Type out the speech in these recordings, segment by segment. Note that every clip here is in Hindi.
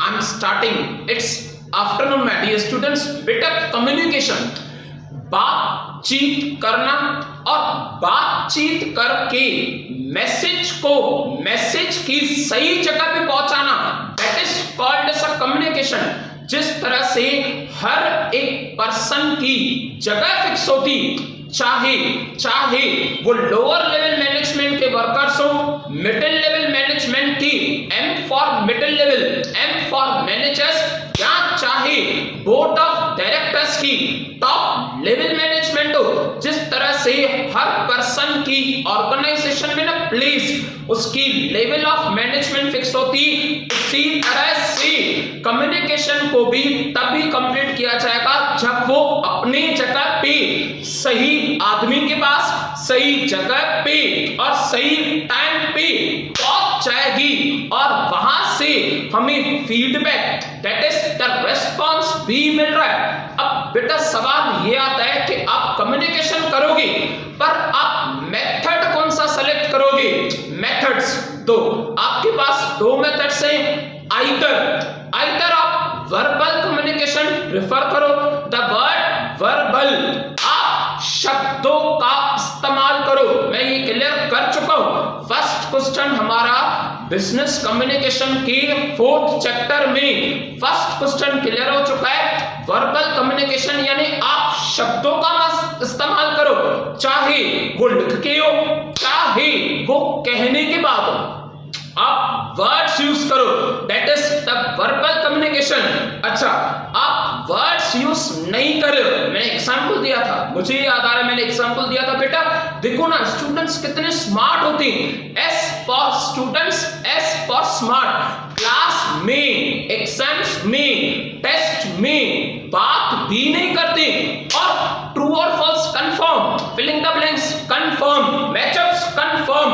I am starting. It's afternoon my dear students. बेटा कम्युनिकेशन, बातचीत करना और बातचीत करके मैसेज की सही जगह पे पहुंचाना, that is called as a communication. जिस तरह से हर एक पर्सन की जगह फिक्स होती, चाहे वो लोअर लेवल मैनेजमेंट के वर्कर्स हो, मिडिल लेवल मैनेजमेंट की, M for middle level, M for managers, या चाहे बोर्ड ऑफ डायरेक्टर्स की टॉप लेवल मैनेजमेंट हो, जिस तरह से हर पर्सन की ऑर्गेनाइजेशन में ना प्लेस, उसकी लेवल ऑफ मैनेजमेंट फिक्स होती, इसी तरह से कम्युनिकेशन को भी तभी कंप्लीट किया जाएगा जब वो अपने जगह पे सही आदमी के पास सही जगह पे और सही टाइम पे पहुंच जाएगी और वहां से हमें feedback, that is the response भी मिल रहा है। अब बेटा सवाल ये आता है कि आप कम्युनिकेशन करोगे पर आप मेथड कौन सा सेलेक्ट करोगे? मेथड्स दो, आपके पास दो मेथड्स हैं। आइदर आप वर्बल कम्युनिकेशन प्रेफर करो, द वर्ड वर्बल, आप शब्दों का इस्तेमाल करो। मैं ये क्लियर कर चुका हूं। फर्स्ट क्वेश्चन हमारा बिजनेस कम्युनिकेशन के 4th चैप्टर में फर्स्ट क्वेश्चन क्लियर हो चुका है। वर्बल कम्युनिकेशन यानी आप शब्दों का इस्तेमाल करो, चाहे वो लिख के हो, चाहे वो कहने के बाद हो, आप वर्ड्स यूज करो, that is the verbal communication. अच्छा, आप वर्ड्स यूज नहीं कर रहे हो, मैंने एग्जांपल दिया था, मुझे याद आ रहा है मैंने एग्जांपल दिया था। बेटा देखो ना स्टूडेंट्स कितने स्मार्ट होते हैं। S for students, S for smart. Class में, एग्जाम्स में, टेस्ट में बात भी नहीं करते और ट्रू और false confirm, filling the blanks confirm, matchups confirm,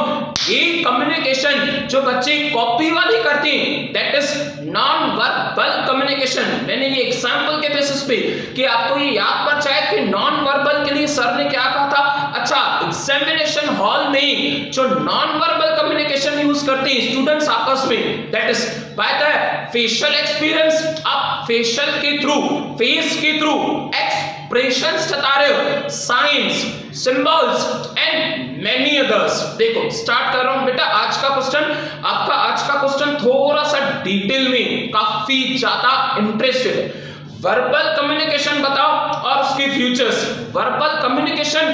ये कम्युनिकेशन जो बच्चे कॉपी वाली करते हैं, that is non verbal communication. मैंने ये एग्जांपल के बेसिस पे कि आपको ये याद पड़ जाए कि नॉन वर्बल के लिए सर ने क्या कहा था। अच्छा, एग्जामिनेशन हॉल में जो नॉन वर्बल कम्युनिकेशन यूज करते हैं स्टूडेंट्स आपस में, that is by the facial experience. आप फेशियल के थ्रू, फेस के थ्रू एक्सप्रेशंस जता रहे हो, science, symbols and many others. देखो स्टार्ट कर रहा हूं बेटा आज का क्वेश्चन। आपका आज का क्वेश्चन थोड़ा सा डिटेल में काफी ज्यादा इंटरेस्टेड है। वर्बल कम्युनिकेशन बताओ और उसके फ्यूचर्स। वर्बल कम्युनिकेशन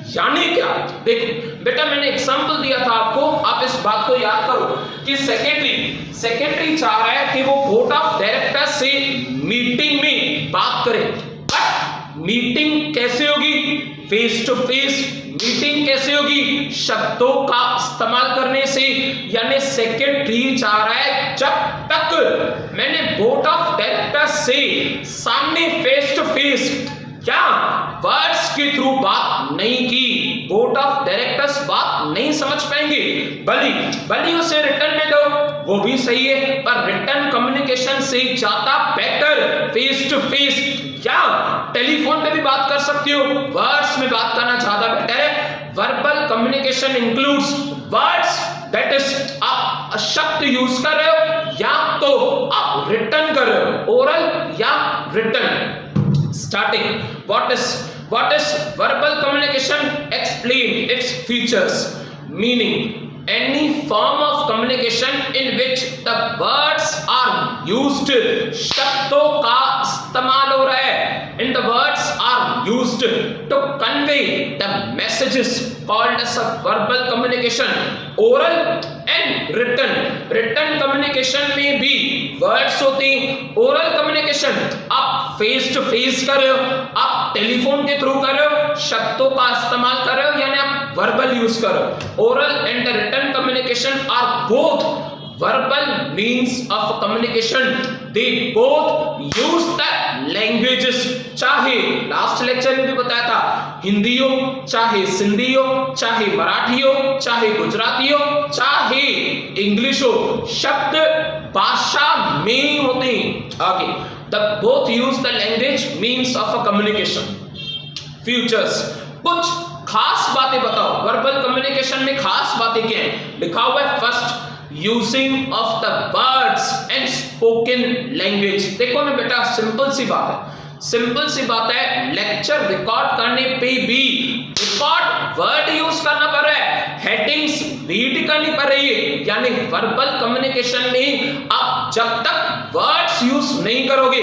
यानी क्या? देखो बेटा मैंने एग्जांपल दिया था आपको, आप इस बात को याद करो कि सेक्रेटरी चाह रहा है कि वो बोर्ड ऑफ डायरेक्टर्स से मीटिंग में बात करे, बट मीटिंग कैसे होगी? Face to face. मीटिंग कैसे होगी? शब्दों का इस्तेमाल करने से। यानी सेक्रेटरी चाह रहा है जब तक मैंने बोर्ड ऑफ डायरेक्टर्स से सामने फेस टू फेस क्या वर्ड्स के थ्रू बात नहीं की, बोर्ड ऑफ डायरेक्टर्स बात नहीं समझ पाएंगे। भली उसे रिटर्न में दो, वो भी सही है, पर रिटर्न कम्युनिकेशन से ज्यादा बेटर फेस टू फेस या टेलीफोन पे भी बात कर सकती हो, वर्ड्स में बात करना ज्यादा बेटर है। Verbal communication includes words, that is आप शब्द यूज कर रहे हो या तो आप रिटर्न कर रहे हो, ओरल या return. Starting, what is verbal communication? Explain its features. Meaning, any form of communication in which the words are used, शब्दों का इस्तेमाल हो रहा है, and the words are used to convey the messages called as a verbal communication. Oral and written communication में भी words होती हैं। oral communication आप फेस टू फेस कर रहे हो, आप टेलीफोन के थ्रू कर रहे हो, शब्दों का इस्तेमाल कर रहे हो, यानी आप वर्बल यूज कर रहे हो। Oral and written communication are both verbal means of communication. They both use the languages. चाहे लास्ट लेक्चर में भी बताया था, हिंदी हो, चाहे सिंधी हो, चाहे मराठी हो, चाहे गुजराती हो, चाहे इंग्लिश हो, शब्द भाषा में होते हैं। आगे the both use the language means of a communication. Futures, कुछ खास बातें बताओ, वर्बल कम्युनिकेशन में खास बातें क्या है? लिखा हुआ है first using of the words and spoken language. देखो ना बेटा, सिंपल सी बात है, सिंपल सी बात है, लेक्चर रिकॉर्ड करने पे भी रिकॉर्ड वर्ड यूज करना पड़ रहा है, हेडिंग्स रीड करनी पड़ रही है, यानी वर्बल कम्युनिकेशन में आप जब तक वर्ड्स यूज नहीं करोगे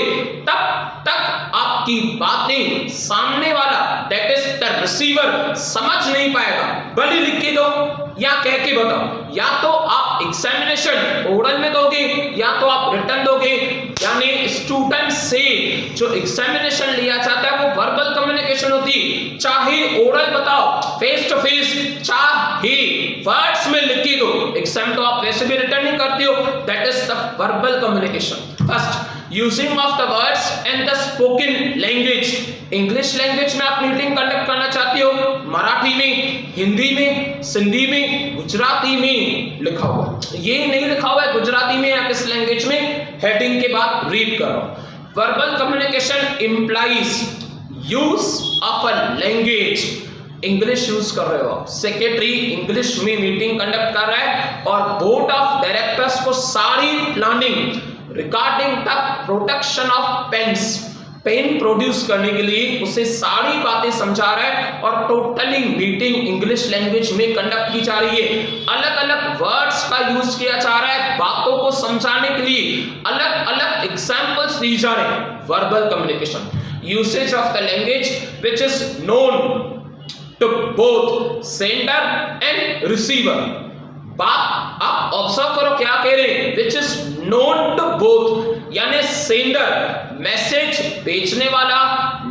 तब तक आपकी बातें सामने वाला दैट इज द रिसीवर समझ नहीं पाएगा। भले लिख के दो या कह के बताओ, या तो आप एग्जामिनेशन ओरल में दोगे या तो आप रिटर्न दोगे, यानी स्टूडेंट से जो एग्जामिनेशन लिया जाता है वो वर्बल कम्युनिकेशन होती है, चाहे ओरल बताओ फेस टू फेस, चाहे वर्ड्स में लिख के दो, एग्जाम तो आप वैसे भी रिटर्न ही करते हो, that is the verbal communication. First, using of the words and the spoken language. English language में आप मीटिंग कंडक्ट करना चाहते हो, मराठी में, हिंदी में, सिंधी में, गुजराती में लिखा हुआ, ये नहीं लिखा हुआ है गुजराती में या किस लैंग्वेज में, हेडिंग के बाद रीड करो। Verbal communication implies use of a language. English use कर रहे हो आप, सेक्रेटरी इंग्लिश में मीटिंग कंडक्ट कर रहा है और बोर्ड ऑफ डायरेक्टर्स को सारी planning regarding the production of pens, pen produce करने के लिए उसे सारी बातें समझा रहा है और टोटली मीटिंग इंग्लिश लैंग्वेज में कंडक्ट की जा रही है, अलग अलग वर्ड्स का यूज किया जा रहा है, बातों को समझाने के लिए अलग अलग एग्जांपल्स दी जा रहे हैं। Verbal communication, usage of the language which is known to both sender and receiver. बात आप ऑब्जर्व करो क्या कह रहे हैं, which is known to both, यानी सेंडर मैसेज भेजने वाला,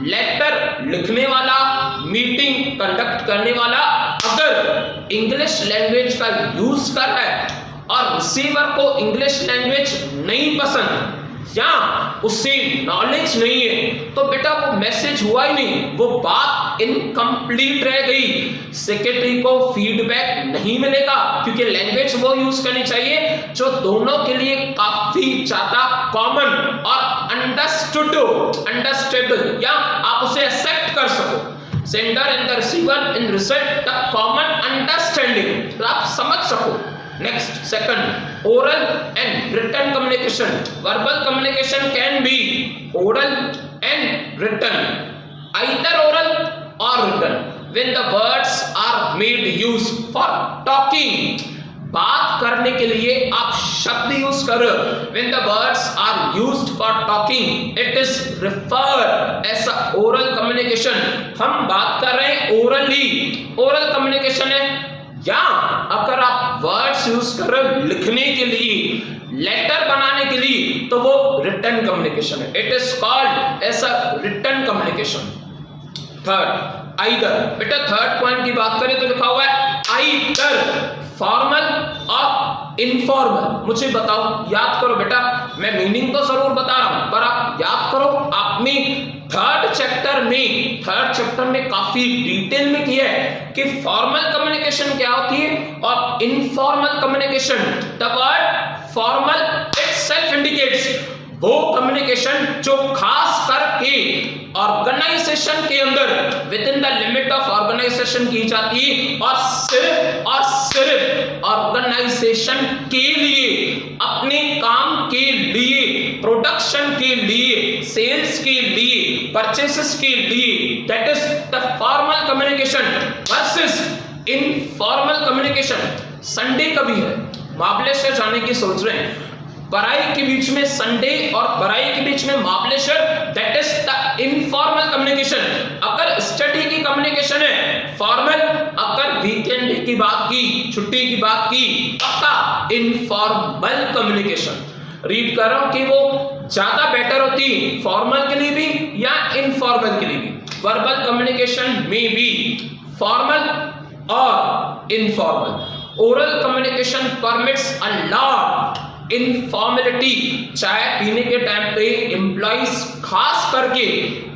लेटर लिखने वाला, मीटिंग कंडक्ट करने वाला अगर इंग्लिश लैंग्वेज का यूज कर रहा है और रिसीवर को इंग्लिश लैंग्वेज नहीं पसंद या उससे नॉलेज नहीं है, तो बेटा वो मैसेज हुआ ही नहीं, वो बात इनकम्प्लीट रह गई, सेक्रेटरी को फीडबैक नहीं मिलेगा, क्योंकि लैंग्वेज वो यूज करनी चाहिए जो दोनों के लिए काफी ज्यादा कॉमन और अंडरस्टैंडेबल, या आप उसे एक्सेप्ट कर सको। Sender and the receiver in result the common understanding, तो आप समझ सको। Next, second, oral and written communication. Verbal communication can be oral and written, either oral or written. When the words are made use for talking, बात करने के लिए आप शब्द यूज करो। When the words are used for talking, it is referred as a oral communication. हम बात कर रहे हैं orally, oral communication है, या अगर आप वर्ड्स यूज कर रहे हो लिखने के लिए, लेटर बनाने के लिए, तो वो रिटन कम्युनिकेशन है, it is called as a written communication. Third, either. बेटा थर्ड पॉइंट की बात करें तो लिखा हुआ है आइदर फॉर्मल और इनफॉर्मल। मुझे बताओ, याद करो बेटा, मैं मीनिंग तो जरूर बता रहा हूं पर आप याद करो, आपने थर्ड चैप्टर में काफी डिटेल में किया है कि फॉर्मल कम्युनिकेशन क्या होती है और informal communication. The word formal itself indicates वो कम्युनिकेशन जो खास करके ऑर्गेनाइजेशन के अंदर within the limit of organisation की जाती है और सिर्फ ऑर्गेनाइजेशन के लिए, अपने काम के लिए, प्रोडक्शन के लिए, सेल्स के लिए, परचेसेस के लिए, that is the formal communication versus informal communication. Sunday कभी है, महाबलेश्वर जाने की सोच रहे हैं, बराई के बीच में संडे और बराई के बीच में Mahabaleshwar, that is the informal communication. अगर स्टडी की कम्युनिकेशन है फॉर्मल, अगर वीकेंड की बात की, छुट्टी की बात की, पक्का इनफॉर्मल कम्युनिकेशन। रीड कर रहा हूं कि वो ज्यादा बेटर होती है फॉर्मल के लिए भी या इनफॉर्मल के लिए भी। वर्बल कम्युनिकेशन में भी फॉर्मल और informal. Oral communication permits a lot informality. चाय पीने के टाइम पे एम्प्लॉइज खास करके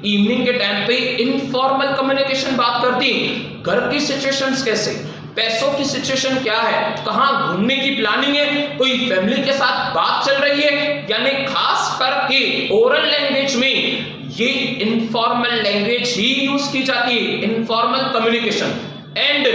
इवनिंग के टाइम पे इनफॉर्मल कम्युनिकेशन बात करती हैं। घर की सिचुएशंस कैसे, पैसों की सिचुएशन क्या है, कहाँ घूमने की प्लानिंग है, कोई फैमिली के साथ बात चल रही है, यानी खास करके ओरल लैंग्वेज में ये इनफॉर्मल लैंग्वेज ही यूज की जाती है, informal communication. And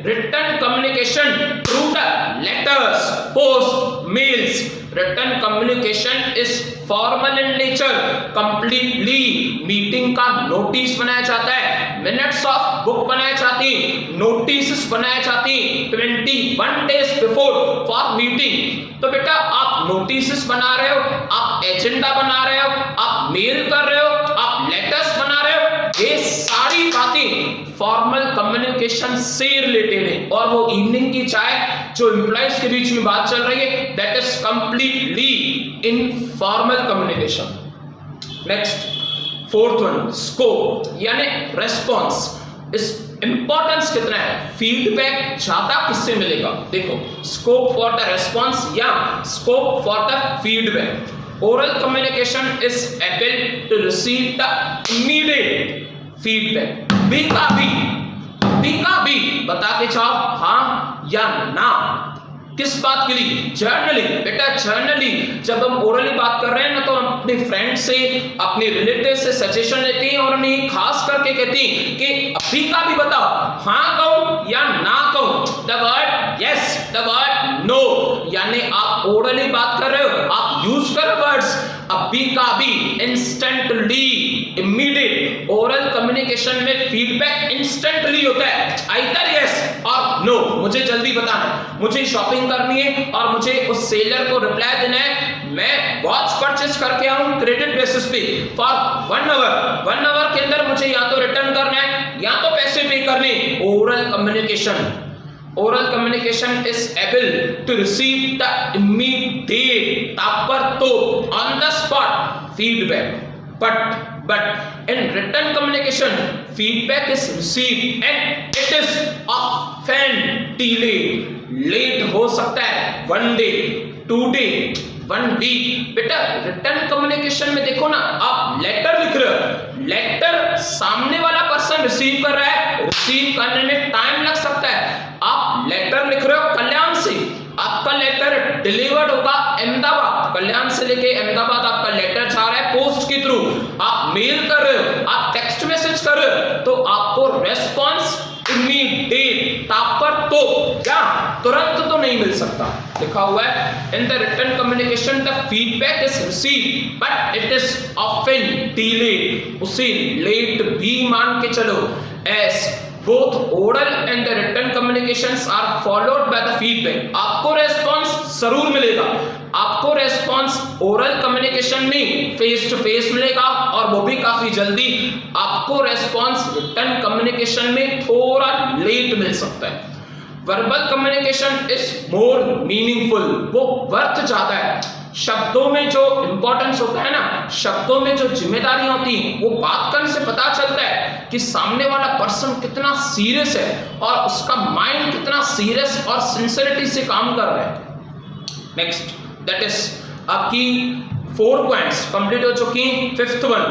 written communication through the letters, post, mails. Written communication is formal in nature. Completely meeting का नोटिस बनाया जाता है, मिनट्स ऑफ बुक बनाए जाती, नोटिस बनाए जाती 21 डेज बिफोर फॉर मीटिंग। तो बेटा आप नोटिस बना रहे हो, आप एजेंडा बना रहे हो, आप मेल कर रहे हो, आप लेटर्स बना रहे हो, ये सारी बातें फॉर्मल कम्युनिकेशन से रिलेटेड है। और वो इवनिंग की चाय जो एम्प्लॉइज के बीच में बात चल रही है, that is completely informal communication. Next fourth one, scope यानी रेस्पॉन्स। इस इंपॉर्टेंस कितना है, फीडबैक ज्यादा किससे मिलेगा? देखो, स्कोप फॉर द रेस्पॉन्स या scope for the feedback. Oral communication is able to receive the immediate feedback. B का भी बता के जाओ हाँ या ना। किस बात के लिए? जर्नली। बेटा जर्नली जब हम ओरली बात कर रहे हैं ना, तो हम अपने फ्रेंड से, अपने रिलेटिव से सजेशन लेते हैं और उन्हें खास करके कहते हैं कि अभी का भी बताओ, हाँ कहो या ना कहो। The word yes, the word no, यानी आप ओरली बात कर रहे हो, आप यूज कर वर्ड्स अभी का भी, इंस्टेंटली, इमीडिएट। ओरल कम्युनिकेशन में फीडबैक इंस्टेंटली होता है, आइदर यस और नो। मुझे जल्दी बताना है, मुझे शॉपिंग करनी है और मुझे उस सेलर को रिप्लाई देना है, मैं वॉच परचेस करके आऊं क्रेडिट बेसिस पे फॉर 1 आवर। 1 आवर के अंदर मुझे या तो रिटर्न करना है या तो पैसे पे करने। Oral communication is able to receive the immediate, ताबड़तोड़, on the spot feedback. But in written communication, feedback is received and it is often delayed. Late हो सकता है 1 day, 2 day, 1 week। बेटा रिटर्न कम्युनिकेशन में देखो ना, आप लेटर लिख रहे हो, लेटर सामने वाला पर्सन रिसीव कर रहा है, रिसीव करने में टाइम लग सकता है। आप लेटर लिख रहे हो कल्याण से, आपका लेटर डिलीवर्ड होगा अहमदाबाद, कल्याण से लेके अहमदाबाद आपका लेटर जा रहा है पोस्ट के थ्रू। आप मेल कर रहे हो, आप टेक्स्ट मैसेज कर रहे हो, तो आपको रेस्पॉन्स इमीडिएट, ताबड़तोड़ या तुरंत तो नहीं मिल सकता। लिखा हुआ है in the written communication the feedback is received but it is often delayed. उसे लेट भी मान के चलो, as both oral and the written communications are followed by the feedback। आपको रेस्पॉन्स जरूर मिलेगा, आपको रेस्पॉन्स ओरल कम्युनिकेशन में फेस टू फेस मिलेगा और वो भी काफी जल्दी। आपको रेस्पॉन्स रिटन कम्युनिकेशन में थोड़ा लेट मिल सकता है। Verbal communication is more meaningful, वो वर्थ ज्यादा है। शब्दों में जो इंपॉर्टेंस होता है ना, शब्दों में जो जिम्मेदारियां होती हैं, वो बात करने से पता चलता है कि सामने वाला पर्सन कितना सीरियस है और उसका माइंड कितना सीरियस और सिंसियरिटी से काम कर रहा है। नेक्स्ट, दैट इज आपकी 4 पॉइंट्स कंप्लीट हो चुकी। 5th one,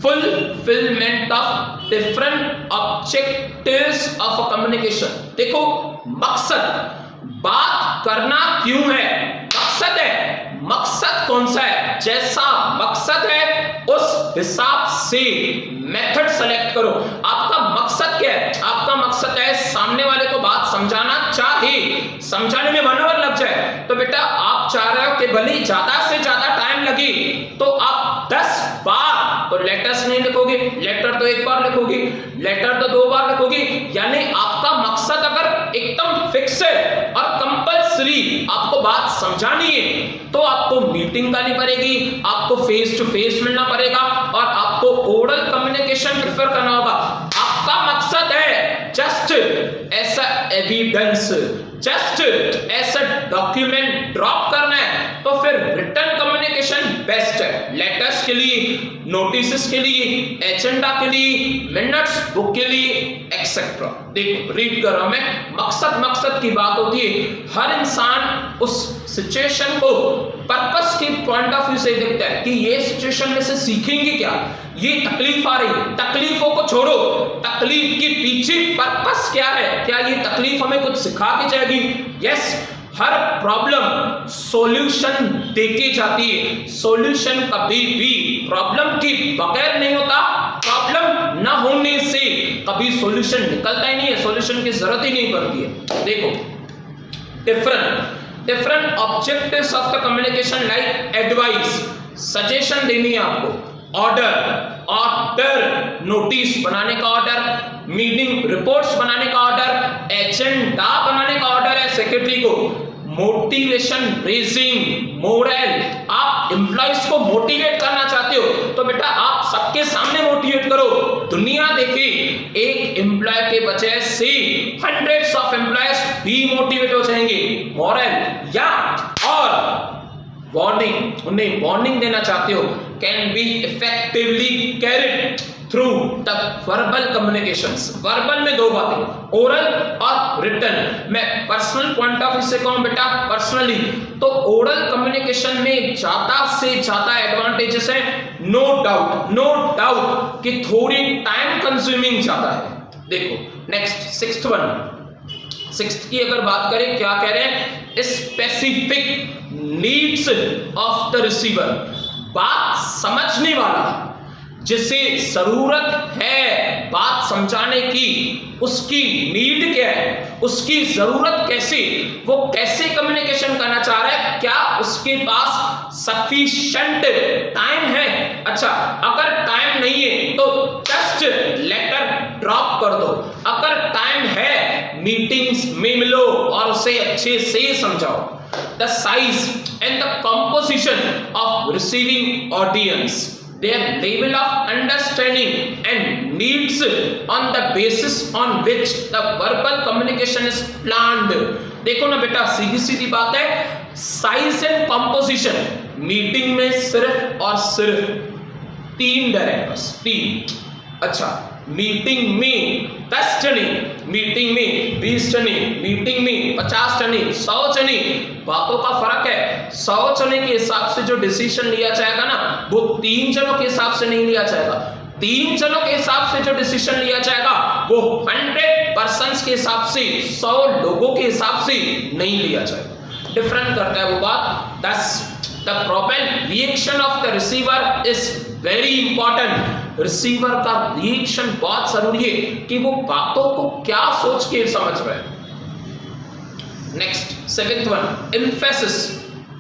fulfilment of different objectives of communication. देखो मकसद, बात करना क्यों है, मकसद है, मकसद कौन सा है, जैसा मकसद है उस हिसाब से मेथड सेलेक्ट करो। आपका मकसद क्या है? आपका मकसद है सामने वाले को बात समझाना, चाहे समझाने में 1 आवर लग जाए, तो बेटा आप चाह रहे हो कि भले ज्यादा से ज्यादा टाइम लगे तो आप 10 बार तो लेटर्स नहीं लिखोगे, लेटर तो 1 बार लिखोगे, लेटर तो 2 बार लिखोगे। यानी आपका मकसद अगर एकदम फिक्स है और कंपल्सरी आपको बात समझानी है, तो आपको मीटिंग करनी पड़ेगी, आपको फेस टू फेस मिलना पड़ेगा और आपको ओरल कम्युनिकेशन प्रेफर करना होगा। आपका मकसद है जस्ट ऐसा एविडेंस, जस्ट ऐसा डॉक्यूमेंट ड्रॉप करना है, तो फिर रिटन कम्युनिकेशन बेस्ट है। लेटर्स के लिए, नोटिस के लिए, एजेंडा के लिए, मिनट्स बुक के लिए एक्सेट्रा। देखो रीड कर रहा हूं मैं, मकसद की बात होती है। हर इंसान उस सिचुएशन को पर्पस के पॉइंट ऑफ व्यू से देखता है कि ये सिचुएशन में से सीखेंगे क्या, ये तकलीफ आ रही है, तकलीफों को छोड़ो, तकलीफ के पीछे पर्पस क्या है, क्या ये तकलीफ हमें कुछ सिखा के जाएगी? यस, हर प्रॉब्लम सॉल्यूशन देके जाती है। सॉल्यूशन कभी भी प्रॉब्लम के बगैर नहीं होता, प्रॉब्लम न होने से कभी सॉल्यूशन निकलता ही नहीं है, सॉल्यूशन की जरूरत ही नहीं पड़ती है। देखो different different objectives of the communication like advice, suggestion देनी है आपको, ऑर्डर नोटिस बनाने का ऑर्डर, मीटिंग रिपोर्ट्स बनाने का ऑर्डर, एजेंडा बनाने का ऑर्डर है सेक्रेटरी को, मोटिवेशन रेजिंग, मोरल, आप एम्प्लॉइज को मोटिवेट करना चाहते हो तो बेटा आप सबके सामने मोटिवेट करो, दुनिया देखे एक एम्प्लॉय के वजह से हंड्रेड्स ऑफ एम्प्लॉयज भी मोटिवेट हो जाएंगे, मॉरल या और वार्निंग, उन्हें वार्निंग देना चाहते हो, can be effectively carried through the verbal communications. Verbal में दो बातें, ओरल और रिटन। मैं पर्सनल पॉइंट ऑफ व्यू से कहूं बेटा, पर्सनली तो ओरल कम्युनिकेशन में ज्यादा से ज्यादा एडवांटेजेस है, नो डाउट कि थोड़ी टाइम कंज्यूमिंग ज्यादा है। देखो नेक्स्ट सिक्स्थ की अगर बात करें, क्या कह रहे हैं, specific needs of the receiver, बात समझने वाला जिसे जरूरत है बात समझाने की, उसकी नीड क्या है, उसकी जरूरत कैसे, वो कैसे कम्युनिकेशन करना चाह रहा है, क्या उसके पास सफिशिएंट टाइम है। अच्छा, अगर टाइम नहीं है तो जस्ट लेटर ड्रॉप कर दो, अगर टाइम है मीटिंग्स में मिलो और उसे अच्छे से समझाओ। The size and the composition of receiving audience, their level of understanding and needs on the basis on which the verbal communication is planned। देखो ना बेटा, सीधी सीधी बात है, साइज एंड कंपोजिशन, मीटिंग में सिर्फ और सिर्फ 3 डायरेक्टर्स, 3। अच्छा, मीटिंग में 10 जने, मीटिंग में 20 जने, मीटिंग में 50 जने, 100 जने, बातों का फर्क है। 100 जने के हिसाब से जो डिसीजन लिया जाएगा ना, वो 3 जनों के हिसाब से नहीं लिया जाएगा। 3 जनों के हिसाब से जो डिसीजन लिया जाएगा वो 100 पर्सन्स के हिसाब से, 100 लोगों के हिसाब से नहीं लिया जाएगा। डिफरेंट करता है वो बात। 10 the proper reaction of the receiver is very important. Receiver का रिएक्शन बहुत जरूरी है कि वो बातों को क्या सोच के समझ रहा है। Next 7th one, emphasis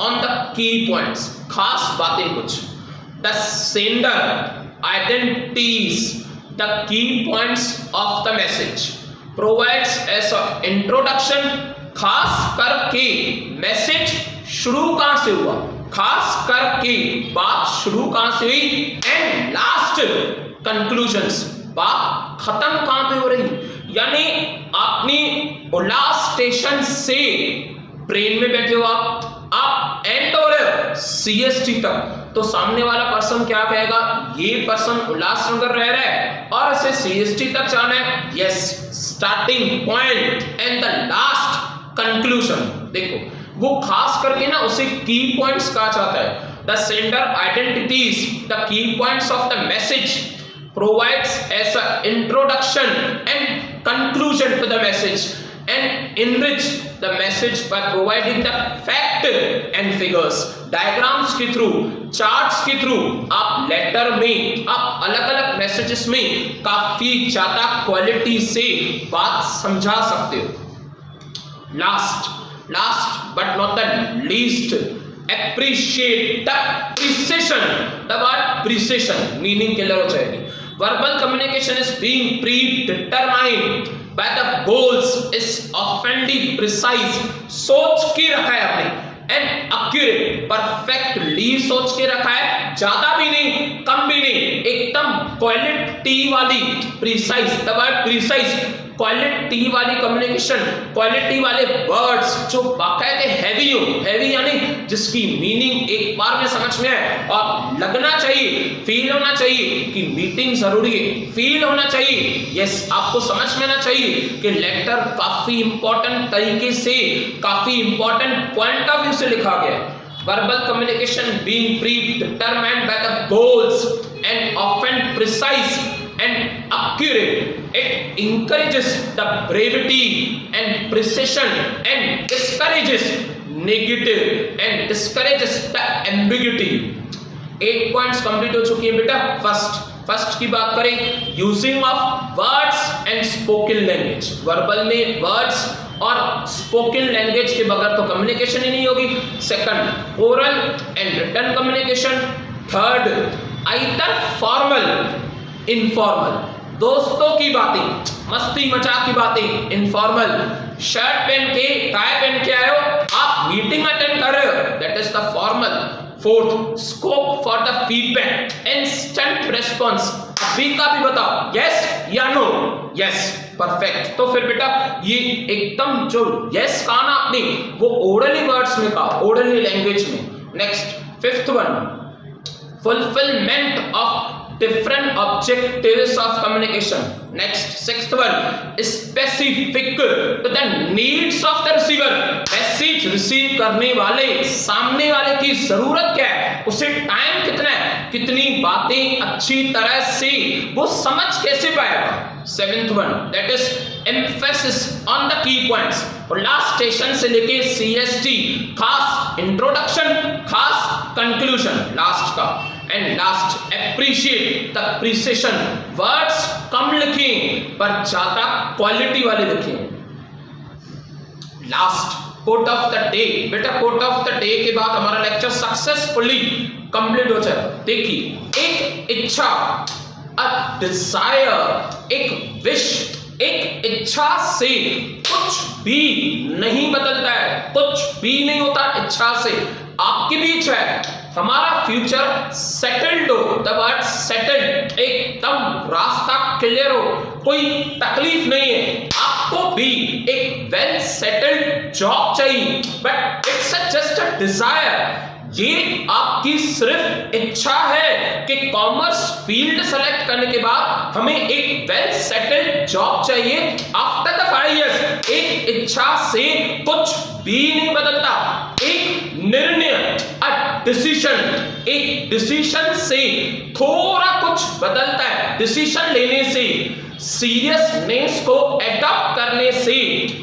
on the key points, खास बातें कुछ। The sender identities the key points of the message, provides as a introduction, खास करके मैसेज शुरू कहां से हुआ, खास करके बात शुरू कहां से हुई, एंड लास्ट कंक्लूजन्स, बात खत्म कहां पे हो रही। यानी अपनी उल्लास स्टेशन से ट्रेन में बैठे हो आप एंड हो रहे हो सीएसटी तक, तो सामने वाला पर्सन क्या कहेगा, ये पर्सन उल्लासनगर रह रहा है और इसे सीएसटी तक जाना है। Yes, starting point and the last conclusion. देखो वो खास करके ना उसे की पॉइंट्स कहा जाता है। The sender identities the key points of the message, provides as an introduction and conclusion to the message, and enrich the message by providing the fact and figures। Diagrams के थ्रू, चार्ट्स के थ्रू आप लेटर में, आप अलग अलग मैसेजेस में काफी ज्यादा क्वालिटी से बात समझा सकते हो। Last but not the least, appreciate the precision। the word precision meaning clear हो जाएगी। verbal communication is being predetermined by the goals, is oftenly precise, सोच के रखा है आपने, and accurate, perfectly सोच के रखा है, ज्यादा भी नहीं कम भी नहीं, एकदम क्वालिटी वाली, precise, the word precise, quality वाली कम्युनिकेशन, क्वालिटी वाले वर्ड्स जो बाकायदे हैवी हो, हैवी यानी जिसकी मीनिंग एक बार में समझ में आए और लगना चाहिए, फील होना चाहिए कि मीटिंग जरूरी है, फील होना चाहिए, यस आपको समझ में आना चाहिए कि लेटर काफी इंपॉर्टेंट तरीके से, काफी इंपॉर्टेंट पॉइंट ऑफ व्यू से लिखा गया है। verbal communication being predetermined by the goals and often precise and accurate, it encourages the brevity and precision and discourages negative and discourages the ambiguity। 8 points complete हो चुकी है बेटा। फर्स्ट की बात करें, using of words and spoken language. Verbal में वर्ड्स और स्पोकन लैंग्वेज के बगैर तो कम्युनिकेशन ही नहीं होगी। Second, oral and written communication. Third, either formal informal, दोस्तों की बातें, मस्ती मजाक की बातें इनफॉर्मल। शर्ट पहन के टाई पहन के आए हो, आप मीटिंग अटेंड कर रहे हो, that is the formal. Fourth, scope for the feedback, instant response, अभी का भी बताओ यस या नो, यस परफेक्ट। तो फिर बेटा ये एकदम जो यस कहा ना आपने वो ओरली वर्ड्स में कहा, ओरली लैंग्वेज में। Next, fifth one, fulfillment of different objectives of communication. Next, sixth one, specific to the needs of the receiver. Message receive करने वाले, सामने वाले की जरूरत क्या है, उसे टाइम कितना है, कितनी बातें अच्छी तरह से वो समझ कैसे पाएगा। Seventh one, that is emphasis on the key points. और लास्ट स्टेशन से लेके CST, खास इंट्रोडक्शन, खास कंक्लूजन लास्ट का। And last, appreciate the precision, words कम लिखें पर ज्यादा क्वालिटी वाले लिखें। Last, quote of the day. बेटा कोट ऑफ द डे के बाद हमारा लेक्चर सक्सेसफुली कंप्लीट हो जाए। देखिए, एक इच्छा, अ डिजायर, एक विश, एक इच्छा से कुछ भी नहीं बदलता है, कुछ भी नहीं होता इच्छा से। आपकी भी इच्छा है हमारा फ्यूचर सेटल्ड हो, द वर्ड सेटल्ड, एकदम रास्ता क्लियर हो, कोई तकलीफ नहीं है, आपको भी एक वेल सेटल्ड जॉब चाहिए, but it's just a desire. ये आपकी सिर्फ इच्छा है कि कॉमर्स फील्ड सेलेक्ट करने के बाद हमें एक वेल सेटल्ड जॉब चाहिए आफ्टर द 5 इयर्स। एक इच्छा से कुछ भी नहीं बदलता, एक निर्णय, अ डिसीजन, एक डिसीजन से थोड़ा कुछ बदलता है। डिसीजन लेने से, सीरियसनेस को एडॉप्ट करने से,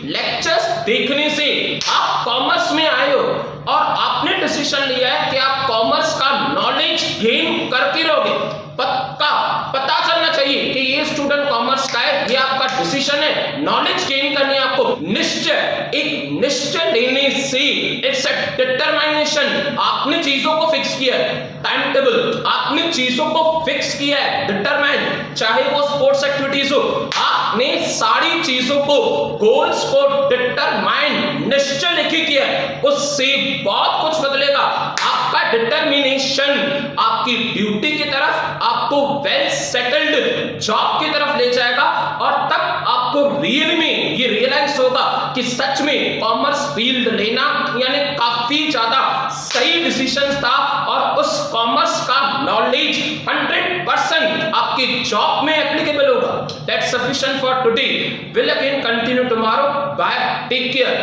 लेक्चर्स देखने से, आप कॉमर्स में आए हो और आपने डिसीजन लिया है कि आप कॉमर्स का नॉलेज गेन करके रहोगे। पक्का पता चलना चाहिए कि ये स्टूडेंट कॉमर्स का है, ये आपका डिसीजन है, नॉलेज गेन करनी है आपको। निश्चय, एक निश्चय लेने से, इट्स अ डिटरमाइनेशन। आपने चीजों को फिक्स किया है, टाइम टेबल, आपने चीजों को फिक्स किया है, डिटरमाइन, चाहे वो स्पोर्ट्स एक्टिविटीज हो, आपने सारी चीजों को, गोल्स को डिटरमाइन, निश्चय लेके किया है, उससे बहुत कुछ बदलेगा। आपका डिटरमिनेशन आपकी ड्यूटी की तरफ, आपको वेल सेटल्ड जॉब की तरफ ले जाएगा और तब आपको रियल में ये रियलाइज होगा कि सच में कॉमर्स फील्ड लेना यानी काफी ज्यादा सही डिसीजन था और उस कॉमर्स का नॉलेज 100% आपकी जॉब में एप्लीकेबल होगा। That's sufficient for today. Will again continue tomorrow. Bye, take care,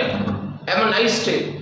have a nice day.